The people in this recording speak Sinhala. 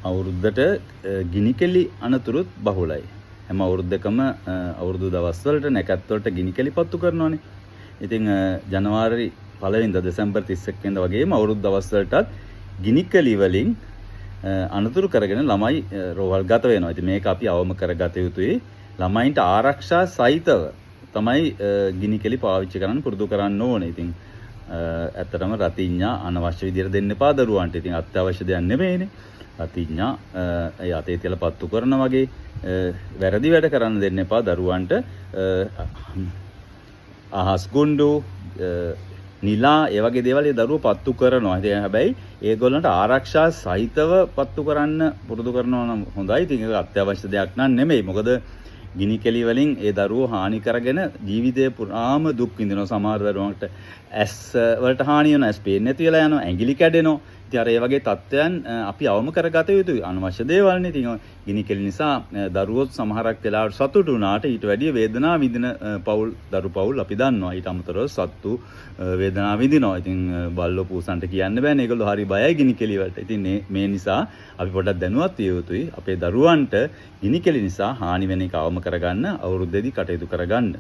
අවුරුද්දට ගිනි කෙලි අනතුරුත් බහුලයි. හැම අවුරුද්දකම අවුරුදු දවස් වලට නැකත් වලට ගිනි කෙලි පත්තු කරනවානේ. ඉතින් ජනවාරි 1 වෙනිදා දෙසැම්බර් 31 වෙනිදා වගේම අවුරුදු දවස් වලටත් ගිනි කෙලි වලින් අනතුරු කරගෙන ළමයි රෝහල් ගත වෙනවා. ඉතින් මේක අපි අවම කරගත යුතුයි. ළමයින්ට ආරක්ෂා සහිතව තමයි ගිනි කෙලි පාවිච්චි කරන්න පුරුදු කරන්න ඕනේ. ඉතින් ඇත්තටම රතිඤ්ඤා අනවශ්‍ය විදිහට දෙන්න එපා දරුවන්ට. ඉතින් අත්‍යවශ්‍ය දෙයක් නෙමෙයිනේ. රතිඤ්ඤා යතේ තියලා පත්තු කරන වගේ වැරදි වැඩ කරන්න දෙන්න එපා දරුවන්ට. අහස් ගුඬු නිලා ඒ වගේ දේවල් ඒ දරුවෝ පත්තු කරනවා. ඉතින් හැබැයි ඒගොල්ලන්ට ආරක්ෂා සහිතව පත්තු කරන්න පුරුදු කරනවා නම් හොඳයි. ඉතින් ඒක අත්‍යවශ්‍ය දෙයක් නන් නෙමෙයි. මොකද ගිනි කෙලි වලින් ඒ දරුවෝ හානි කරගෙන ජීවිතේ පුරාම දුක් විඳිනවා. සමහර දරුවන්ට ඇස් වලට හානි වෙනවා, ඇස් පේන්නේ නැති වෙලා යනවා, ඇඟිලි කැඩෙනවා. ඉතින් අර ඒ වගේ තත්ත්වයන් අපි අවම කරගත යුතුයි. අනවශ්‍ය දේවල් නේ. ඉතින් ගිනි කෙලි නිසා දරුවොත් සමහරක් වෙලාවට සතුටු වුණාට ඊට වැඩිය වේදනාව විඳින දරු පවුල් අපි දන්නවා. ඊට අමතරව සත්තු වේදනාව විඳිනවා. ඉතින් බල්ලෝ පූසන්ට කියන්න බෑනේ. ඒගොල්ලෝ හරි බයයි ගිනි කෙලි වලට. ඉතින් මේ නිසා අපි පොඩ්ඩක් දැනුවත් විය යුතුයි. අපේ දරුවන්ට ගිනි කෙලි නිසා හානි වෙන එක අවම කරගන්න අවුරුද්දේදී කටයුතු කරගන්න.